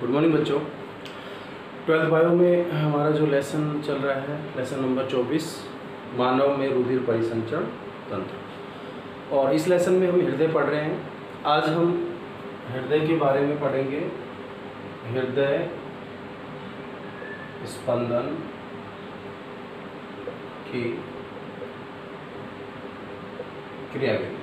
Good morning बच्चों। 12th bio में हमारा जो लेसन चल रहा है, लेसन नंबर 24, मानव में रुधिर परिसंचरण तंत्र। और इस लेसन में हम हृदय पढ़ रहे हैं। आज हम हृदय के बारे में पढ़ेंगे, हृदय स्पंदन की क्रियाविधि।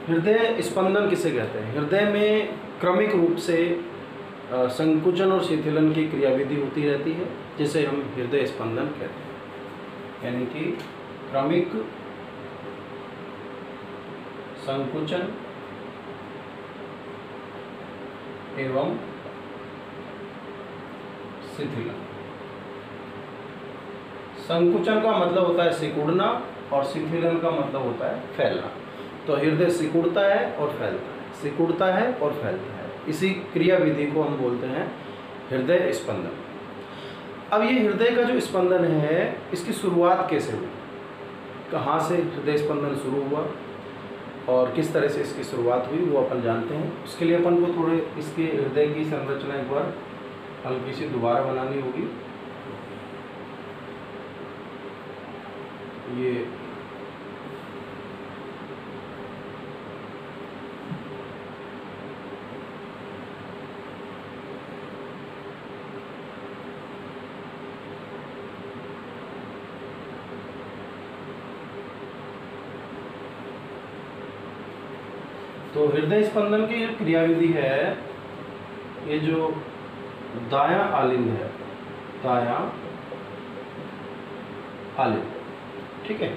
हृदय स्पंदन किसे कहते हैं? हृदय में क्रमिक रूप से संकुचन और शिथिलन की क्रियाविधि होती रहती है, जिसे हम हृदय स्पंदन कहते हैं। यानी कि क्रमिक संकुचन एवं शिथिलन। संकुचन का मतलब होता है सिकुड़ना और शिथिलन का मतलब होता है फैलना। तो हृदय सिकुड़ता है और फैलता है, सिकुड़ता है और फैलता है। इसी क्रियाविधि को हम बोलते हैं हृदय स्पंदन। अब ये हृदय का जो स्पंदन है, इसकी शुरुआत कैसे हुई, कहाँ से हृदय स्पंदन शुरू हुआ और किस तरह से इसकी शुरुआत हुई, वो अपन जानते हैं। उसके लिए अपन को थोड़े इसके हृदय की संरचना एक बार हल्की सी दोबारा बनानी होगी। ये तो हृदय स्पंदन की जो क्रियाविधि है, ये जो दायां आलिंद है, दायां आलिंद, ठीक है।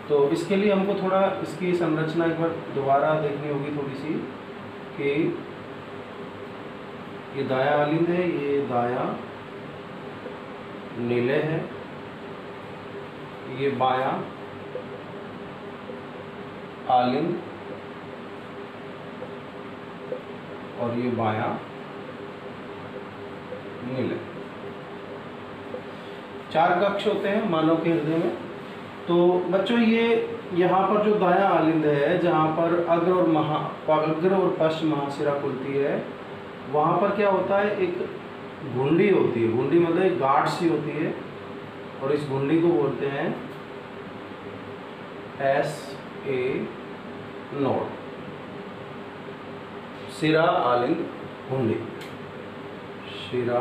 तो इसके लिए हमको थोड़ा इसकी संरचना एक बार दोबारा देखनी होगी थोड़ी सी, कि ये दायां आलिंद है, ये दायां निलय है, ये बायां आलिंद और ये बायां निलय। 4 कक्ष होते हैं मानव के हृदय में। तो बच्चों, ये यहाँ पर जो दायां आलिंद है, जहाँ पर अग्र और पश्च महाशिरा खुलती है, वहाँ पर क्या होता है, एक घुंडी होती है। घुंडी मतलब एक गांठ सी होती है, और इस घुंडी को बोलते हैं SA नोड, शिरा आलिंद घुंडी, शिरा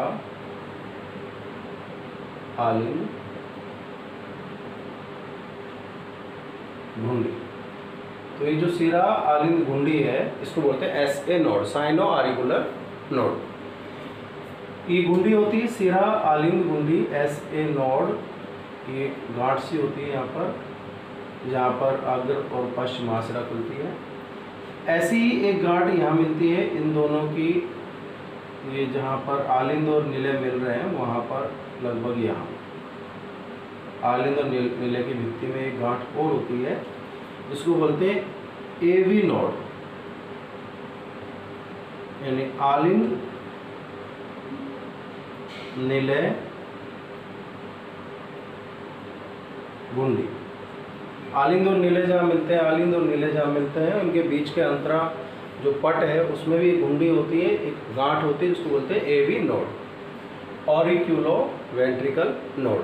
आलिंद घुंडी। तो ये जो शिरा आलिंद घुंडी है, इसको बोलते हैं SA नोड, साइनो आरिकुलर नोड। ये घुंडी होती है शिरा आलिंद घुंडी, SA नोड। ये गांठ सी होती है यहाँ पर, जहाँ पर अग्र और पश्च महाशिरा खुलती है। ऐसी ही एक गांठ यहाँ मिलती है इन दोनों की, ये जहाँ पर आलिंद और निलय मिल रहे हैं, वहाँ पर लगभग यहाँ आलिंद और निलय की भित्ति में एक गांठ और होती है, जिसको बोलते हैं AV नोड, यानी आलिंद निलय घुंडी। आलिंद और निलय जहाँ मिलते हैं, आलिंद और निलय जहाँ मिलते हैं, उनके बीच के अंतरा जो पट है, उसमें भी एक घुंडी होती है, एक गांठ होती है, जिसको बोलते हैं AV नोड, ऑरिक्यूलो वेंट्रिकल नोड।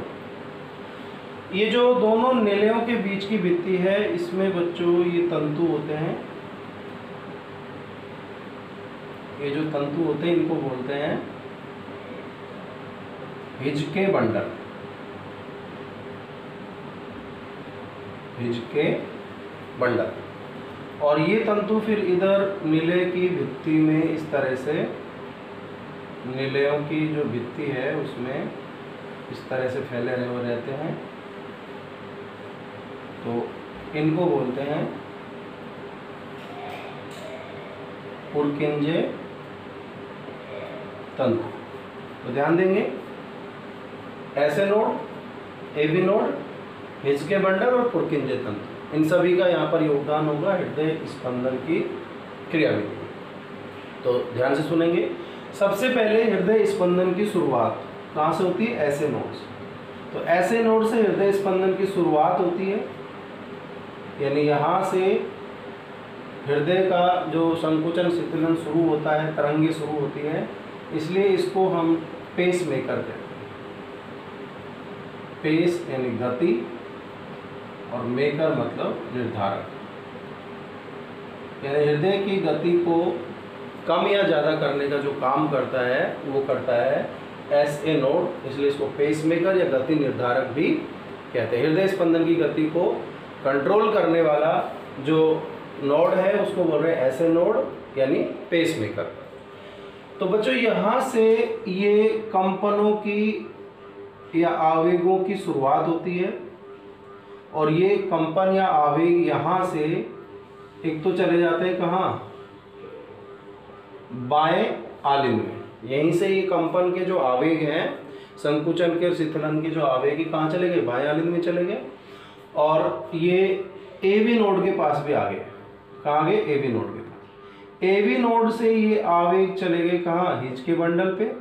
ये जो दोनों निलयों के बीच की भित्ति है, इसमें बच्चों ये तंतु होते हैं। ये जो तंतु होते हैं, इनको बोलते हैं हिजके बंडल, हिजके बंडल। और ये तंतु फिर इधर निलय की भित्ति में इस तरह से, निलयों की जो भित्ति है उसमें इस तरह से फैले हुए रहते हैं। तो इनको बोलते हैं पुरकिंजे तंतु। तो ध्यान देंगे, ऐसे नोड, AV नोड, हिजके बंडल और पुरकिंजे तंतु, इन सभी का यहाँ पर योगदान होगा हृदय स्पंदन की क्रियाविधि। तो ध्यान से सुनेंगे। सबसे पहले हृदय स्पंदन की शुरुआत कहाँ से होती है? ऐसे नोड से। तो ऐसे नोड से हृदय स्पंदन की शुरुआत होती है, यानी यहाँ से हृदय का जो संकुचन शिथिलन शुरू होता है, तरंगे शुरू होती है, इसलिए इसको हम पेस मेकर कहते हैं। पेस यानी गति और मेकर मतलब निर्धारक, यानी हृदय की गति को कम या ज़्यादा करने का जो काम करता है वो करता है SA नोड, इसलिए इसको पेस मेकर या गति निर्धारक भी कहते हैं। हृदय स्पंदन की गति को कंट्रोल करने वाला जो नोड है उसको बोल रहे हैं SA नोड यानी पेस मेकर। तो बच्चों यहाँ से ये कंपनों की या आवेगों की शुरुआत होती है, और ये कंपन या आवेग यहाँ से एक तो चले जाते हैं कहाँ, बाएं आलिंद में। यहीं से ये कंपन के जो आवेग हैं, संकुचन के और शिथिलन के जो आवेग, कहाँ चले गए, बाएं आलिंद में चले गए, और ये AB नोड के पास भी आ गए। कहाँ गए, AB नोड के पास। AB नोड से ये आवेग चले गए कहाँ, हिज के बंडल पे,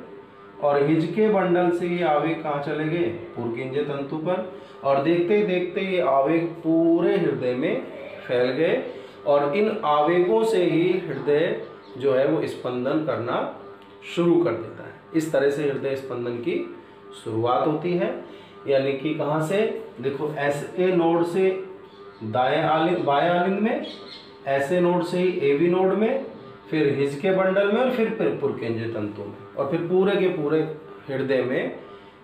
और हिज के बंडल से ये आवेग कहाँ चले गए, पुरकेंद्रीय तंतु पर, और देखते देखते ये आवेग पूरे हृदय में फैल गए, और इन आवेगों से ही हृदय जो है वो स्पंदन करना शुरू कर देता है। इस तरह से हृदय स्पंदन की शुरुआत होती है, यानी कि कहाँ से, देखो SA नोड से दाएं आलिंद, बाएं आलिंद में, SA नोड से ही AB नोड में, फिर हिज के बंडल में, और फिर पुरकेंद्रीय तंतु में, और फिर पूरे के पूरे हृदय में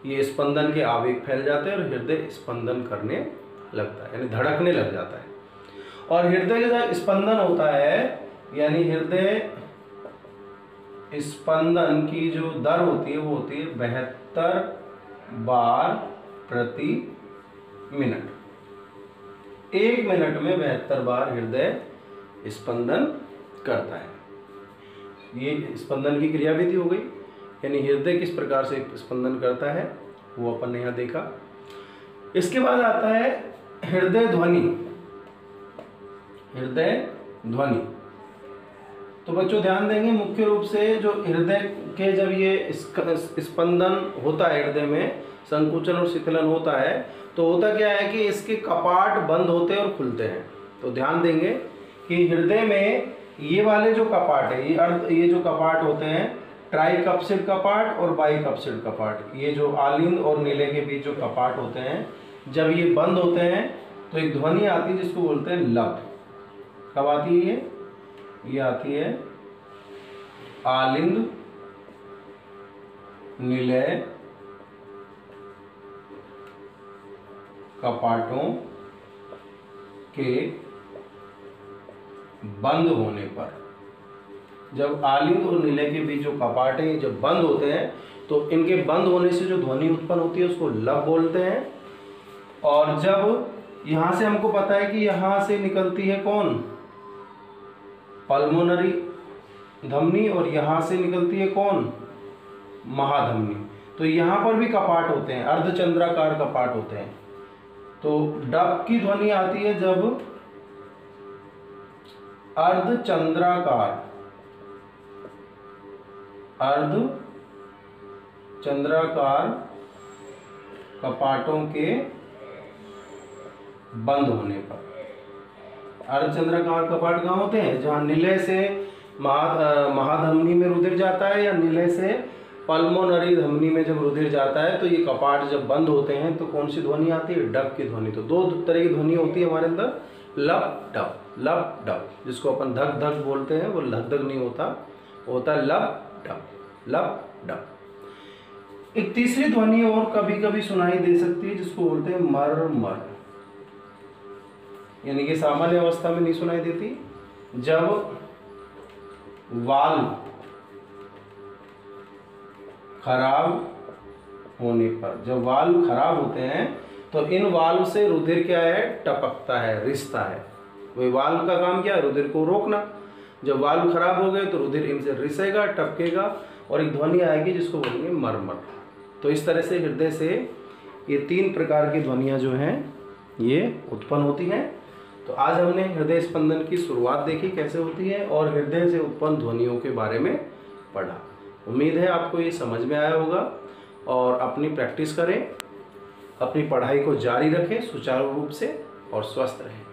ये स्पंदन के आवेग फैल जाते हैं और हृदय स्पंदन करने लगता है, यानी धड़कने लग जाता है। और हृदय का स्पंदन होता है, यानी हृदय स्पंदन की जो दर होती है वो होती है 72 बार प्रति मिनट। 1 मिनट में 72 बार हृदय स्पंदन करता है। ये स्पंदन की क्रियाविधि हो गई, यानी हृदय किस प्रकार से स्पंदन करता है वो अपन ने यहाँ देखा। इसके बाद आता है हृदय ध्वनि। हृदय ध्वनि, तो बच्चों ध्यान देंगे, मुख्य रूप से जो हृदय के जब ये स्पंदन होता है, हृदय में संकुचन और शिथिलन होता है, तो होता क्या है कि इसके कपाट बंद होते हैं और खुलते हैं। तो ध्यान देंगे कि हृदय में ये वाले जो कपाट है, ये जो कपाट होते हैं, ट्राइकप्सिड कपाट और बाइकप्सिड कपाट, ये जो आलिंद और नीले के बीच जो कपाट होते हैं, जब ये बंद होते हैं तो एक ध्वनि आती है जिसको बोलते हैं लब। कब आती है ये आती है आलिंद निलय कपाटों के बंद होने पर। जब आलिंद और निलय के बीच जो कपाट है जब बंद होते हैं तो इनके बंद होने से जो ध्वनि उत्पन्न होती है उसको लब बोलते हैं। और जब यहाँ से हमको पता है कि यहाँ से निकलती है कौन, पल्मोनरी धमनी, और यहाँ से निकलती है कौन, महाधमनी। तो यहाँ पर भी कपाट होते हैं, अर्धचंद्राकार कपाट होते हैं। तो डब की ध्वनि आती है जब अर्धचंद्राकार कपाटों के बंद होने पर। अर्धचंद्राकार कपाट कहाँ होते हैं, जहाँ निलय से महाधमनी में रुधिर जाता है या निलय से पल्मोनरी धमनी में जब रुधिर जाता है, तो ये कपाट जब बंद होते हैं तो कौन सी ध्वनि आती है, डब की ध्वनि। तो 2 तरह की ध्वनि होती है हमारे अंदर, लब डब, लब डब। जिसको अपन धक धक बोलते हैं वो धक धक नहीं होता, वो होता है लब डब, लब डब। एक तीसरी ध्वनि और कभी कभी सुनाई दे सकती है जिसको बोलते हैं मर मर, यानी कि सामान्य अवस्था में नहीं सुनाई देती। जब वाल्व खराब होने पर, जब वाल्व खराब होते हैं तो इन वाल्व से रुधिर क्या है, टपकता है, रिसता है। वही वाल्व का काम क्या है, रुधिर को रोकना। जब वाल्व खराब हो गए तो रुधिर इनसे रिसेगा, टपकेगा और एक ध्वनि आएगी जिसको बोलेंगे मरमर। तो इस तरह से हृदय से ये 3 प्रकार की ध्वनियाँ जो हैं ये उत्पन्न होती हैं। तो आज हमने हृदय स्पंदन की शुरुआत देखी कैसे होती है और हृदय से उत्पन्न ध्वनियों के बारे में पढ़ा। उम्मीद है आपको ये समझ में आया होगा और अपनी प्रैक्टिस करें अपनी पढ़ाई को जारी रखें सुचारू रूप से और स्वस्थ रहें।